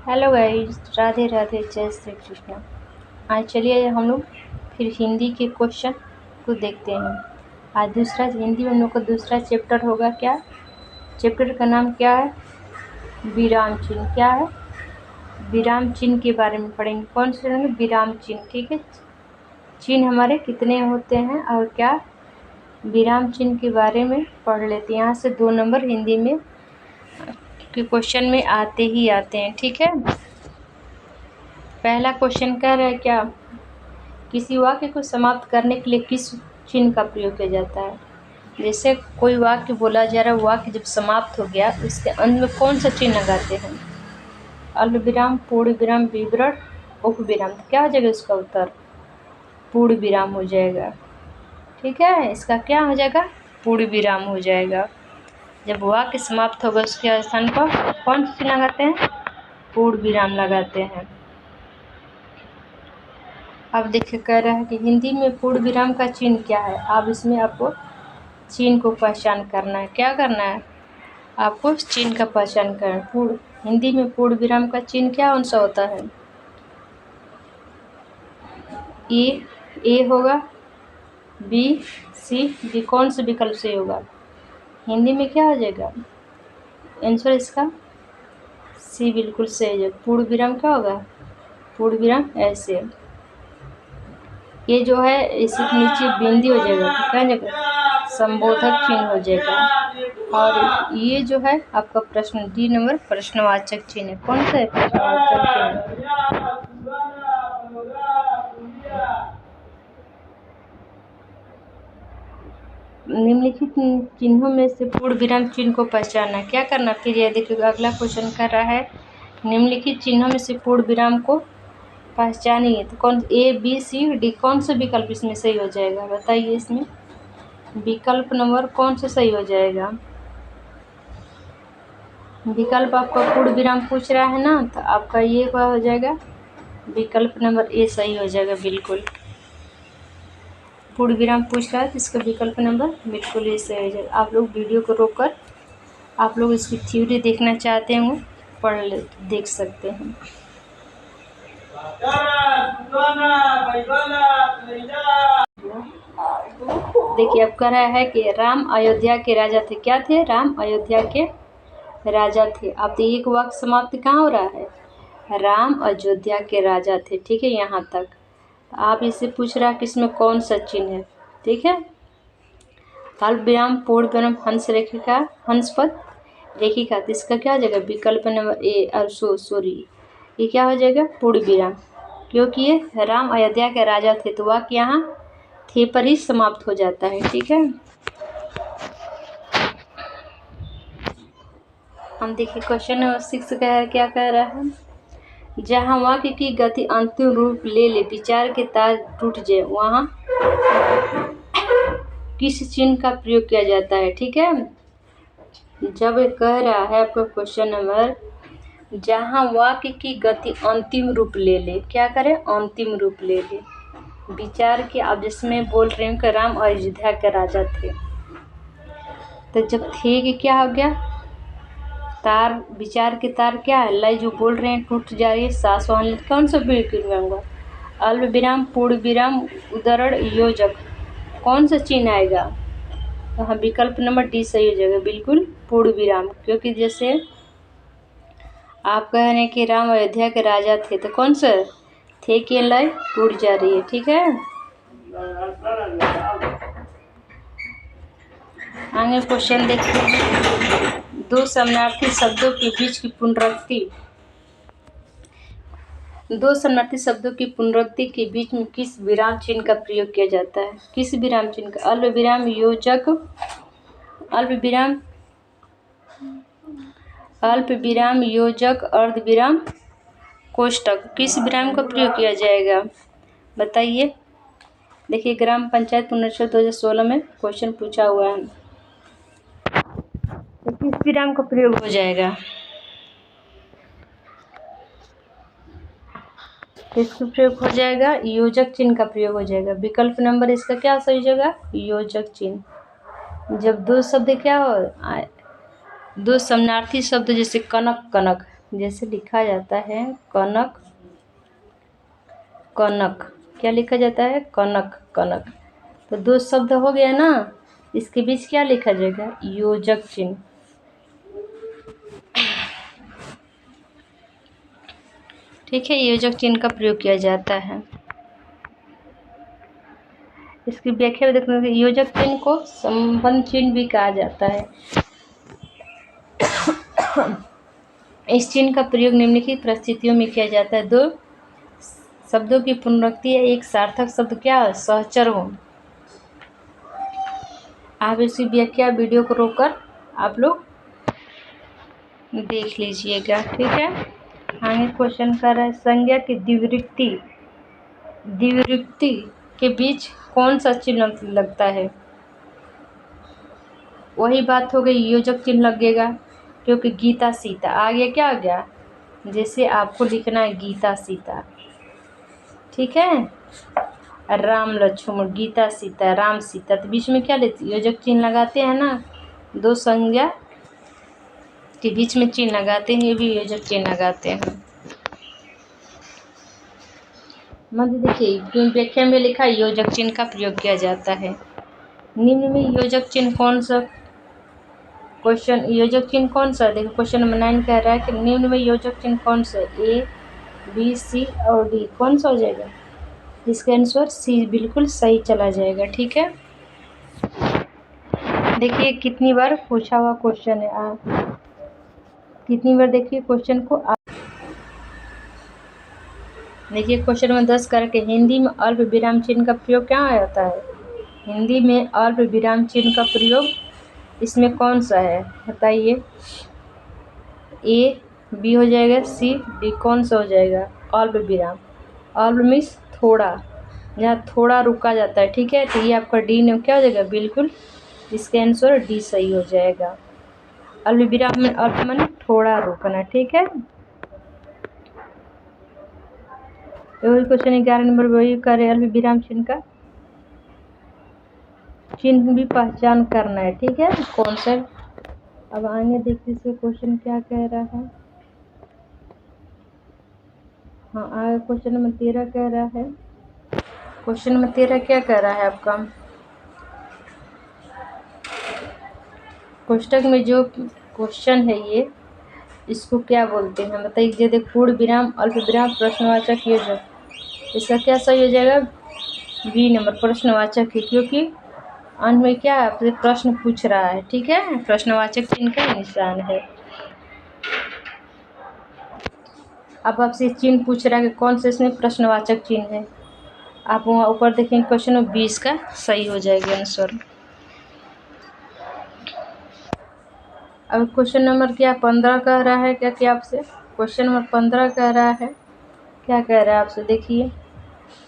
Hello guys, Radhe Radhe, जय श्री कृष्ण। आज चलिए हम लोग फिर हिंदी के क्वेश्चन को देखते हैं। आज दूसरा हिंदी में हम लोग का दूसरा चैप्टर होगा। क्या चैप्टर का नाम क्या है? विराम चिन्ह। क्या है? विराम चिन्ह के बारे में पढ़ेंगे। कौन से पढ़ेंगे? विराम चिन्ह। ठीक है, चिन्ह हमारे कितने होते हैं और क्या विराम चिन्ह के बारे में पढ़ लेते हैं। यहाँ से 2 नंबर हिंदी में के क्वेश्चन में आते ही आते हैं। ठीक है, पहला क्वेश्चन कह रहा है क्या किसी वाक्य को समाप्त करने के लिए किस चिन्ह का प्रयोग किया जाता है। जैसे कोई वाक्य बोला जा रहा है, वाक्य जब समाप्त हो गया उसके अंत में कौन सा चिन्ह लगाते हैं? अल्प विराम, पूर्ण विराम, विवरण, उपविराम। क्या हो जाएगा इसका उत्तर? पूर्ण विराम हो जाएगा। ठीक है, इसका क्या हो जाएगा? पूर्ण विराम हो जाएगा। जब वाक्य समाप्त होगा उसके स्थान पर कौन सा चिन्ह लगाते हैं? पूर्ण विराम लगाते हैं। अब देखिए, कह रहा है कि हिंदी में पूर्ण विराम का चिन्ह क्या है। अब इसमें आपको चिन्ह को पहचान करना है। क्या करना है? आपको चिन्ह का पहचान करना है। पूर्ण हिंदी में पूर्ण विराम का चिन्ह क्या कौन सा होता है? ए होगा, बी, सी, डी। कौन से विकल्प से होगा? हिंदी में क्या हो जाएगा आंसर इसका? सी बिल्कुल सही है। पूर्ण विराम क्या होगा? पूर्ण विराम ऐसे, ये जो है इसी के नीचे बिंदी हो जाएगा तो क्या हो जाएगा? संबोधक चिन्ह हो जाएगा। और ये जो है आपका प्रश्न डी नंबर प्रश्नवाचक चिन्ह। कौन सा है प्रश्नवाचक चिन्ह? निम्नलिखित चिन्हों में से पूर्ण विराम चिन्ह को पहचानना। क्या करना? फिर ये देखिएगा, अगला क्वेश्चन कर रहा है निम्नलिखित चिन्हों में से पूर्ण विराम को पहचानिए। तो कौन ए, बी, सी, डी कौन सा विकल्प इसमें सही हो जाएगा? बताइए, इसमें विकल्प नंबर कौन सा सही हो जाएगा? विकल्प आपका पूर्ण विराम पूछ रहा है ना, तो आपका ये क्या हो जाएगा? विकल्प नंबर ए सही हो जाएगा। बिल्कुल पूर्ण विराम पूछ रहा है तो इसका विकल्प नंबर बिल्कुल ये सही हो जाएगा। आप लोग वीडियो को रोककर आप लोग इसकी थ्योरी देखना चाहते हो पढ़ ले, देख सकते हैं। देखिए, अब कह रहा है कि राम अयोध्या के राजा थे। क्या थे? राम अयोध्या के राजा थे। अब तो एक वाक्य समाप्त कहाँ हो रहा है? राम अयोध्या के राजा थे। ठीक है, यहाँ तक आप इससे पूछ रहा है कि इसमें कौन सा चिन्ह है। ठीक है, अल्प विराम, पूर्ण विराम, हंस रेखिका, हंसपद रेखिका। तो इसका क्या हो जाएगा? विकल्प नंबर ए और सॉरी ये क्या हो जाएगा? पूर्ण विराम, क्योंकि ये राम अयोध्या के राजा थे तो वाक्य यहाँ थे पर ही समाप्त हो जाता है। ठीक है, हम देखिए क्वेश्चन नंबर 6 क्या कह रहा है? जहाँ वाक्य की गति अंतिम रूप ले ले, विचार के तार टूट जाए, वहाँ किस चिन्ह का प्रयोग किया जाता है? ठीक है, जब कह रहा है आपका क्वेश्चन नंबर जहाँ वाक्य की गति अंतिम रूप ले ले, क्या करे? अंतिम रूप ले ले विचार के। अब जिसमें बोल रहे हैं कि राम अयोध्या के राजा थे, तो जब थे कि क्या हो गया? तार, विचार के तार क्या है? लय जो बोल रहे हैं टूट जा रही है, सांस वाहन। कौन सा होगा? अल्प विराम, पूर्ण विराम, उद्धरण, योजक। कौन सा चिन्ह आएगा? तो हाँ, विकल्प नंबर डी सही हो जाएगा। बिल्कुल पूर्ण विराम, क्योंकि जैसे आप कह रहे हैं कि राम अयोध्या के राजा थे, तो कौन सा थे की लय टूट जा रही है। ठीक है, आगे क्वेश्चन देखते हैं। दो समानार्थी शब्दों के बीच की पुनरावृत्ति, दो समानार्थी शब्दों की पुनरावृत्ति के बीच में किस विराम चिन्ह का प्रयोग किया जाता है? किस विराम चिन्ह का? अल्प विराम, योजक, अल्प विराम, अल्प विराम, योजक, अर्ध विराम, कोष्टक। किस विराम का प्रयोग किया जाएगा? बताइए। देखिए, ग्राम पंचायत पुनरीक्षण 2016 में क्वेश्चन पूछा हुआ है, तो किस विराम का प्रयोग हो जाएगा? किसका प्रयोग हो जाएगा? योजक चिन्ह का प्रयोग हो जाएगा। विकल्प नंबर इसका क्या सही हो जाएगा? योजक चिन्ह। जब दो शब्द क्या हो, दो समानार्थी शब्द जैसे कनक कनक, जैसे लिखा जाता है कनक, कनक, क्या लिखा जाता है? कनक, कनक। तो दो शब्द हो गया ना, इसके बीच क्या लिखा जाएगा? योजक चिन्ह। ठीक है, योजक चिन्ह का प्रयोग किया जाता है। इसकी व्याख्या में देखते हैं, योजक चिन्ह को संबंध चिन्ह भी कहा जाता है। इस चिन्ह का प्रयोग निम्नलिखित परिस्थितियों में किया जाता है। दो शब्दों की पुनरुक्ति या एक सार्थक शब्द क्या है? सहचर हो। आप इसकी व्याख्या वीडियो को रोककर आप लोग देख लीजिएगा। ठीक है, आगे क्वेश्चन कर रहा है, संज्ञा की द्विवृत्ति, द्विवृत्ति के बीच कौन सा चिन्ह लगता है? वही बात हो गई, योजक चिन्ह लगेगा, क्योंकि गीता सीता आ गया। क्या आ गया? जैसे आपको लिखना है गीता सीता, ठीक है, राम लक्ष्मण, गीता सीता, राम सीता, तो बीच में क्या लेते? योजक चिन्ह लगाते हैं ना, दो संज्ञा के बीच में चिन्ह लगाते हैं, ये भी योजक चिन्ह लगाते हैं। मध्य देखिए, व्याख्या में लिखा योजक चिन्ह का प्रयोग किया जाता है। निम्न में योजक चिन्ह कौन सा? क्वेश्चन, योजक चिन्ह कौन सा? देखो क्वेश्चन नंबर 9 कह रहा है कि निम्न में योजक चिन्ह कौन सा? ए, बी, सी और डी, कौन सा हो जाएगा? इसका आंसर सी बिल्कुल सही चला जाएगा। ठीक है, देखिए कितनी बार पूछा हुआ क्वेश्चन है, आप कितनी बार देखिए क्वेश्चन को। देखिए क्वेश्चन नंबर 10 करके, हिंदी में अल्प विराम चिन्ह का प्रयोग क्या होता है? हिंदी में अल्प विराम चिन्ह का प्रयोग इसमें कौन सा है? बताइए। ए, बी हो जाएगा, सी, डी, कौन सा हो जाएगा? अल्प विराम। अल्प मीन्स थोड़ा, जहाँ थोड़ा रुका जाता है। ठीक है, तो ये आपका डी ने क्या हो जाएगा? बिल्कुल इसका आंसर डी सही हो जाएगा। अल्प विराम में अल्प माने थोड़ा रुकना। ठीक है, वही क्वेश्चन 11 नंबर वही करे, अल्प विराम चिन्ह का चिन्ह भी पहचान करना है। ठीक है, कौन सा? अब आगे देखिए इसका क्वेश्चन क्या कह रहा है। हाँ, आगे क्वेश्चन नंबर 13 कह रहा है। क्वेश्चन नंबर 13 क्या कह रहा है आपका? कोष्टक में जो क्वेश्चन है ये, इसको क्या बोलते हैं बताइए। जैसे पूर्ण विराम, अल्प विराम, प्रश्नवाचक योजक, इसका क्या सही हो जाएगा? बी नंबर, प्रश्नवाचक है, क्योंकि अंत में क्या आपसे प्रश्न पूछ रहा है। ठीक है, प्रश्नवाचक चिन्ह का निशान है। अब आपसे चिन्ह पूछ रहा है कि कौन सा इसमें प्रश्नवाचक चिन्ह है। आप वहाँ ऊपर देखेंगे क्वेश्चन नंबर 20 का सही हो जाएगा आंसर। अब क्वेश्चन नंबर क्या 15 कह रहा है, क्या आपसे क्वेश्चन नंबर 15 कह रहा है, क्या कह रहा है आपसे? देखिए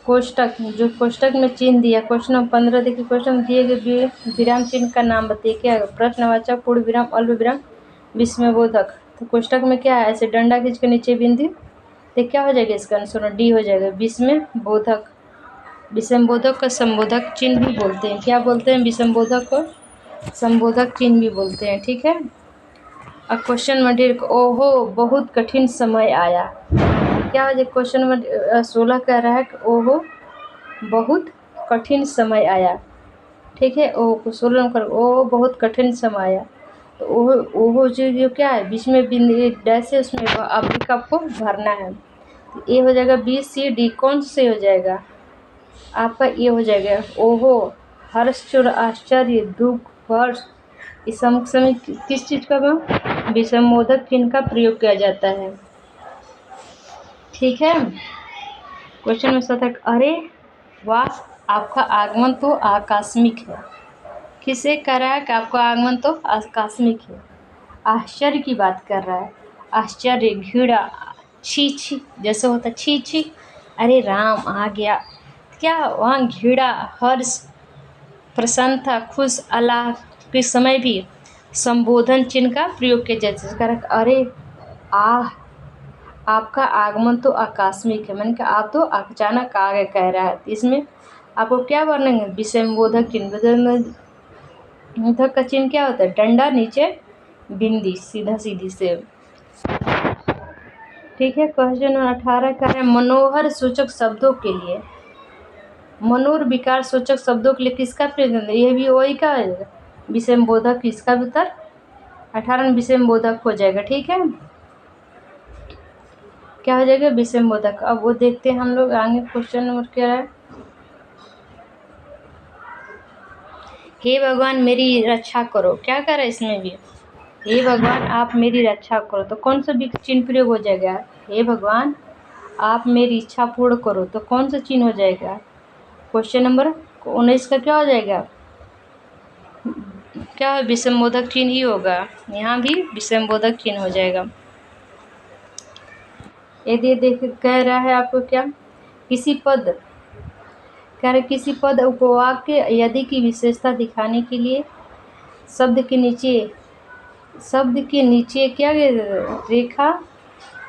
कोष्टक, जो कोष्टक में चिन्ह दिया, क्वेश्चन नंबर 15 देखिए, क्वेश्चन दिए गए विराम चिन्ह का नाम बताइए। क्या है? प्रश्नवाचक, पूर्ण विराम, अल्प विराम, विस्मयबोधक। तो कोष्टक में क्या है? ऐसे डंडा खींच के नीचे बिंदु, तो क्या हो जाएगा? इसका आंसर डी हो जाएगा, विस्मयबोधक। विषमबोधक का संबोधक चिन्ह भी बोलते हैं। क्या बोलते हैं? विषमबोधक को संबोधक चिन्ह भी बोलते हैं। ठीक है, अब क्वेश्चन नंबर ओहो बहुत कठिन समय आया, क्या है? क्वेश्चन नंबर 16 कह रहा है कि ओहो बहुत कठिन समय आया। ठीक है, ओहो 16 नंबर, ओहो बहुत कठिन समय आया। तो ओहो, ओहो जो क्या है बीच में बिंदु डैश है, उसमें आप विकल्प को भरना है। तो ए हो जाएगा, बी, सी, डी, कौन से हो जाएगा? आपका ये हो जाएगा ओहो हर्ष, आश्चर्य, दुख, हर्ष, इस समय किस चीज़ का विषमबोधक चिन्ह का प्रयोग किया जाता है। ठीक है, क्वेश्चन में 17, अरे वाह आपका आगमन तो आकस्मिक है। किसे कह रहा है कि आपका आगमन तो आकस्मिक है? आश्चर्य की बात कर रहा है। आश्चर्य, घृणा, छी छी, जैसे होता छी छी, अरे राम आ गया, क्या वहाँ घृणा, हर्ष, प्रसन्नता, खुश, अल्लाह के समय भी संबोधन चिन्ह का प्रयोग किया जाता है। अरे आपका आगमन तो आकस्मिक है, मैंने कहा आप तो अचानक आ गए कह रहा है। तो इसमें आपको क्या वर्णन? विषमबोधक चिन्ह। बोधक का चिन्ह क्या होता है? डंडा नीचे बिंदी, सीधा सीधी से। ठीक है। क्वेश्चन नंबर 18 का है मनोहर सूचक शब्दों के लिए, मनोर विकार सूचक शब्दों के लिए किसका प्रयोग है? यह भी वही का है, विषम बोधक। इसका भी उत्तर 18 में विषम बोधक हो जाएगा। ठीक है, क्या हो जाएगा? विषम बोधक। अब वो देखते हैं हम लोग आगे क्वेश्चन नंबर क्या है। हे भगवान मेरी रक्षा करो, क्या कर रहा है इसमें भी? हे भगवान आप मेरी रक्षा करो, तो कौन सा चिन्ह प्रयोग हो जाएगा? हे भगवान आप मेरी इच्छा पूर्ण करो, तो कौन सा चिन्ह हो जाएगा? क्वेश्चन नंबर 19 का क्या हो जाएगा? क्या विषम बोधक चिन्ह ही होगा, यहाँ भी विषम बोधक चिन्ह हो जाएगा। यदि देख कह रहा है आपको क्या, किसी पद, कह रहे किसी पद उपवाक्य यदि की विशेषता दिखाने के लिए शब्द के नीचे क्या रेखा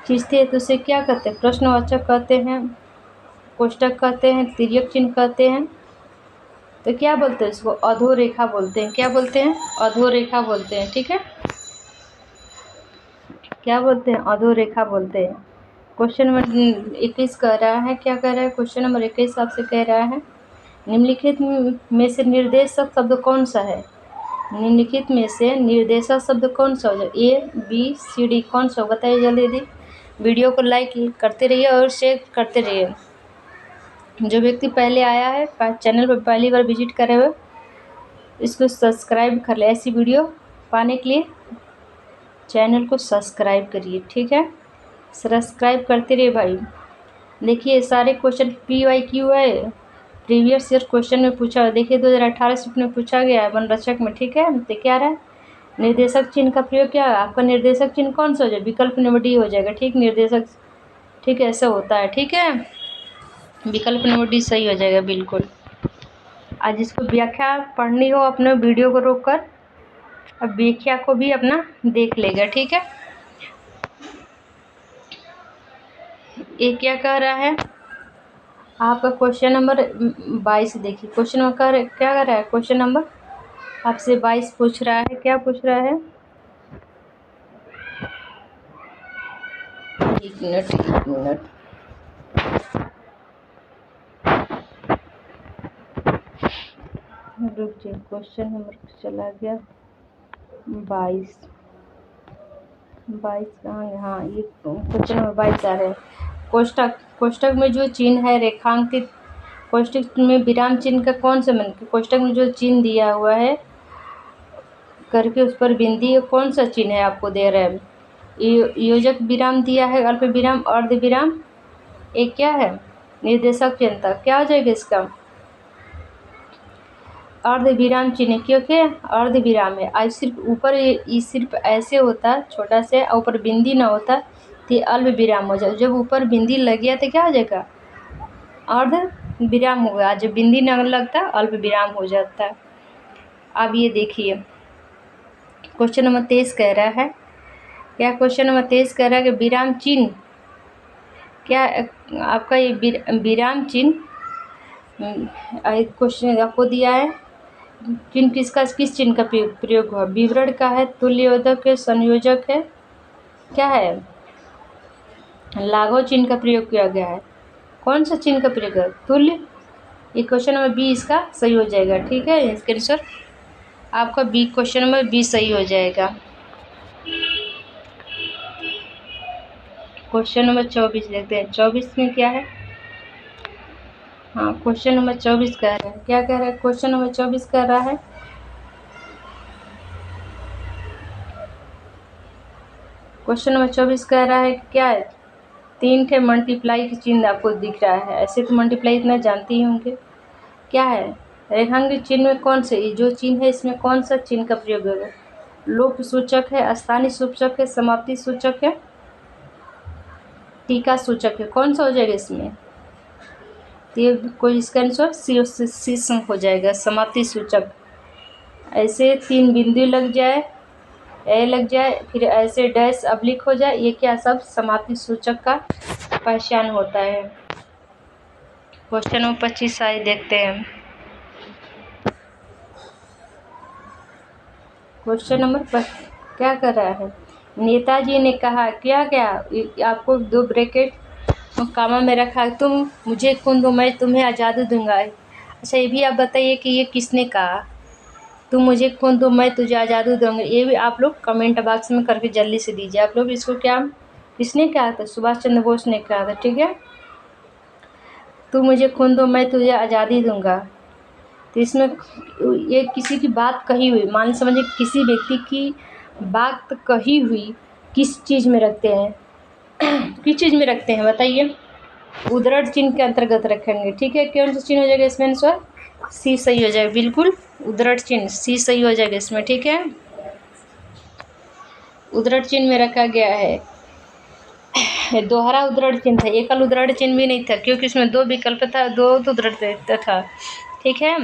खींचते हैं तो उसे क्या कहते हैं? प्रश्नवाचक कहते हैं, कोष्टक कहते हैं, तिर्यक चिन्ह कहते हैं। तो क्या बोलते हैं इसको? अधोरेखा बोलते हैं। क्या बोलते हैं? अधोरेखा बोलते हैं। ठीक है, क्या बोलते हैं? अधोरेखा बोलते हैं। क्वेश्चन नंबर 21 कह रहा है, क्या कह रहा है? क्वेश्चन नंबर 21 आपसे कह रहा है निम्नलिखित में से निर्देशक शब्द कौन सा है? निम्नलिखित में से निर्देशक शब्द कौन सा हो जाए? ए बी सी डी कौन सा? बताइए जल्दी जल्दी। वीडियो को लाइक करते रहिए और शेयर करते रहिए। जो व्यक्ति पहले आया है, चैनल पर पहली बार विजिट करे हुए, इसको सब्सक्राइब कर ले। ऐसी वीडियो पाने के लिए चैनल को सब्सक्राइब करिए। ठीक है, सब्सक्राइब करते रहिए भाई। देखिए सारे क्वेश्चन PYQ है, प्रीवियस ईयर क्वेश्चन में पूछा है। देखिए 2018 से में पूछा गया है वनरक्षक में। ठीक है, तो क्या रहा है? निर्देशक चिन्ह का प्रयोग क्या है? आपका निर्देशक चिन्ह कौन सा हो जाएगा? विकल्प नंबर डी हो जाएगा। ठीक, निर्देशक, ठीक है, ऐसा होता है। ठीक है, विकल्प नंबर डी सही हो जाएगा बिल्कुल। आज जिसको व्याख्या पढ़नी हो अपने वीडियो को रोककर अब व्याख्या को भी अपना देख लेगा। ठीक है, ये क्या कह रहा है आपका? क्वेश्चन नंबर 22 देखिए। क्वेश्चन नंबर क्या कर रहा है? क्वेश्चन नंबर आपसे 22 पूछ रहा है। क्या पूछ रहा है? एक मिनट रुक जाइए, क्वेश्चन नंबर चला गया 22 कहाँ है? हाँ, ये क्वेश्चन नंबर 22 आ रहा है। कोष्टक में जो चिन्ह है रेखांकित, कोष्टक में विराम चिन्ह का कौन सा कोष्टक में जो चिन्ह दिया हुआ है करके उस पर बिंदी, कौन सा चिन्ह है आपको दे रहा है? योजक विराम दिया है, अल्प विराम, अर्ध विराम, एक क्या है? निर्देशक चिन्ह था। क्या हो जाएगा इसका? अर्ध विराम चिन्ह, क्योंकि अर्ध विराम है। आज सिर्फ ऊपर ये सिर्फ ऐसे होता छोटा से, ऊपर बिंदी ना होता तो अल्प विराम हो जाए। जब ऊपर बिंदी लग गया तो क्या हो जाएगा? अर्ध विराम होगा। जब बिंदी न लगता अल्प विराम हो जाता है। अब ये देखिए क्वेश्चन नंबर 23 कह रहा है, क्या क्वेश्चन नंबर 23 कह रहा है कि विराम चिन्ह, क्या आपका ये विराम चिन्ह क्वेश्चन आपको दिया है, चिन्ह किस चिन्ह का प्रयोग हुआ? विवरण का है, तुल्ययोजक है, संयोजक है, क्या है? लाघव चिन्ह का प्रयोग किया गया है। कौन सा चिन्ह का प्रयोग है? तुल्य। ये क्वेश्चन नंबर 20 इसका सही हो जाएगा। ठीक है, इसके आंसर आपका बी, क्वेश्चन नंबर 20 सही हो जाएगा। क्वेश्चन नंबर 24 देखते हैं। 24 में क्या है? हाँ, क्वेश्चन नंबर 24 कह रहा है, क्या कह रहा है? क्वेश्चन नंबर 24 कह रहा है, क्वेश्चन नंबर 24 कह रहा है कि क्या है? 3 ठे मल्टीप्लाई की चिन्ह आपको दिख रहा है। ऐसे तो मल्टीप्लाई इतना जानते ही होंगे। क्या है? रेखांकित चिन्ह में कौन से, जो चिन्ह है इसमें कौन सा चिन्ह का प्रयोग होगा? लोप सूचक है, स्थानीय सूचक है, समाप्ति सूचक है, टीका सूचक है। कौन सा हो जाएगा इसमें? तो ये कोई इसका आंसर सी हो जाएगा, समाप्ति सूचक। ऐसे 3 बिंदु लग जाए, ए लग जाए, फिर ऐसे डैश अब्लिक हो जाए, ये क्या सब समाप्ति सूचक का पहचान होता है। क्वेश्चन नंबर 25 आइए देखते हैं। क्वेश्चन नंबर क्या कर रहा है? नेताजी ने कहा क्या क्या, आपको 2 ब्रैकेट कामा में रखा, तुम मुझे खून दो मैं तुम्हें आज़ादी दूंगा। अच्छा ये भी आप बताइए कि ये किसने कहा, तुम मुझे खून दो मैं तुझे आज़ादी दूंगा। ये भी आप लोग कमेंट बॉक्स में करके जल्दी से दीजिए। आप लोग इसको क्या किसने कहा था, सुभाष चंद्र बोस ने कहा था। ठीक है, तुम मुझे खून दो मैं तुझे आज़ादी दूंगा। तो इसमें ये किसी की बात कही हुई, मान समझिए किसी व्यक्ति की बात कही हुई किस चीज़ में रखते हैं किस चीज़ में रखते हैं बताइए, उद्धरण चिन्ह के अंतर्गत रखेंगे। ठीक है, कौन सा चिन्ह हो जाएगा इसमें आंसर, सी सही हो जाएगा, बिल्कुल उद्धरण चिन्ह सी सही हो जाएगा इसमें। ठीक है, उद्धरण चिन्ह में रखा गया है। दोहरा उद्धरण चिन्ह था, एकल उद्धरण चिन्ह भी नहीं था, क्योंकि इसमें 2 विकल्प था, 2 उद्धरण था। ठीक है,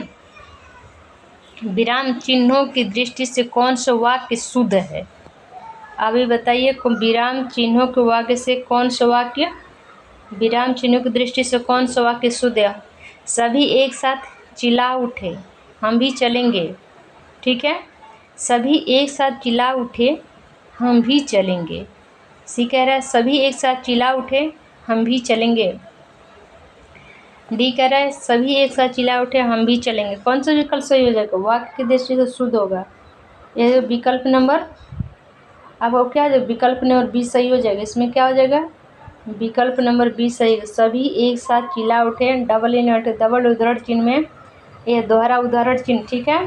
विराम चिन्हों की दृष्टि से कौन सा वाक्य शुद्ध है, अभी बताइए। विराम चिन्हों के वाक्य से कौन सा वाक्य, विराम चिन्हों की दृष्टि से कौन सा वाक्य शुद्ध है। सभी एक साथ चिल्ला उठे हम भी चलेंगे। ठीक है, सभी एक साथ चिल्ला उठे हम भी चलेंगे। सी कह रहा है सभी एक साथ चिल्ला उठे हम भी चलेंगे। डी कह रहा है सभी एक साथ चिल्ला उठे हम भी चलेंगे। कौन सा विकल्प सही हो जाएगा, वाक्य की दृष्टि से शुद्ध होगा। ये विकल्प नंबर, अब क्या हो जाएगा, विकल्प नंबर बी सही हो जाएगा। इसमें क्या हो जाएगा, विकल्प नंबर बी सही, सभी एक साथ चिल्ला उठे, डबल इन्वर्टेड डबल उद्धरण चिन्ह में ये दोहरा उद्धरण चिन्ह। ठीक है,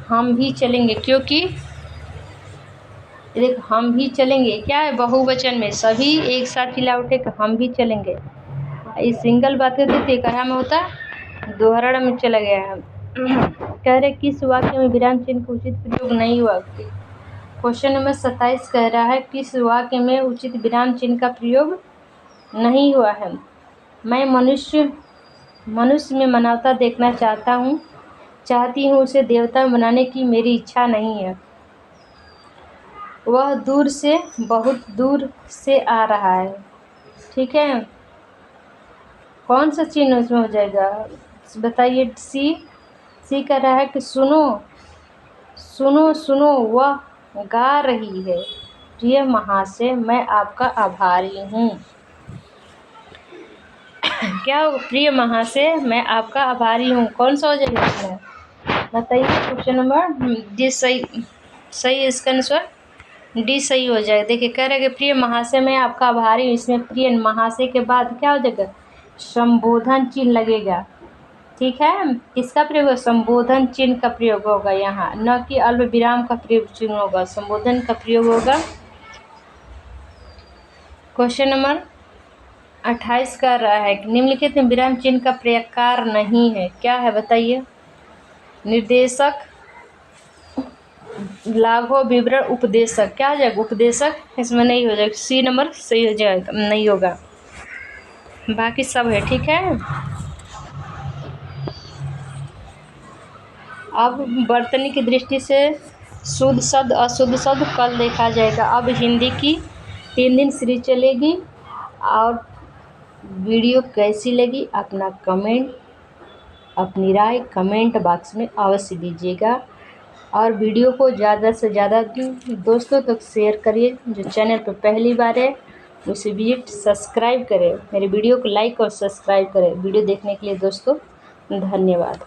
हम भी चलेंगे, क्योंकि देखो हम भी चलेंगे क्या है, बहुवचन में सभी एक साथ चिल्ला उठे कि हम भी चलेंगे। इस सिंगल बात करते थे कहा में होता, दोहरण में चला गया है। कह रहे किस वाक्य में विराम चिन्ह का उचित प्रयोग नहीं हुआ। क्वेश्चन नंबर 27 कह रहा है किस वाक्य में उचित विराम चिन्ह का प्रयोग नहीं हुआ है। मैं मनुष्य में मानवता देखना चाहती हूँ, उसे देवता बनाने की मेरी इच्छा नहीं है। वह दूर से बहुत दूर से आ रहा है। ठीक है, कौन सा चिन्ह उसमें हो जाएगा बताइए। सी कह रहा है कि सुनो सुनो सुनो वह गा रही है, प्रिय महाशय मैं आपका आभारी हूँ। क्या प्रिय महाशय मैं आपका आभारी हूँ, कौन सा हो जाएगा इसमें बताइए। क्वेश्चन नंबर डी सही इसका आंसर डी सही हो जाएगा। देखिए कह रहे हैं कि प्रिय महाशय मैं आपका आभारी हूँ, इसमें प्रिय महाशय के बाद क्या हो जाएगा, संबोधन चिन्ह लगेगा। ठीक है, किसका प्रयोग होगा, संबोधन चिन्ह का प्रयोग होगा यहाँ, न कि अल्प विराम का प्रयोग चिन्ह होगा, संबोधन का प्रयोग होगा। क्वेश्चन नंबर 28 कर रहा है कि निम्नलिखित में विराम चिन्ह का प्रकार नहीं है, क्या है बताइए। निर्देशक, लाघव, विवरण, उपदेशक। क्या हो जाएगा, उपदेशक इसमें नहीं हो जाएगा, सी नंबर सही हो जाएगा, नहीं होगा, बाकी सब है। ठीक है, अब वर्तनी की दृष्टि से शुद्ध शब्द अशुद्ध शब्द कल देखा जाएगा। अब हिंदी की 3 दिन सीरीज चलेगी, और वीडियो कैसी लगी अपना कमेंट, अपनी राय कमेंट बॉक्स में अवश्य दीजिएगा, और वीडियो को ज़्यादा से ज़्यादा दोस्तों तक शेयर करिए। जो चैनल पर पहली बार है उसे विजिट सब्सक्राइब करें, मेरे वीडियो को लाइक और सब्सक्राइब करें। वीडियो देखने के लिए दोस्तों धन्यवाद।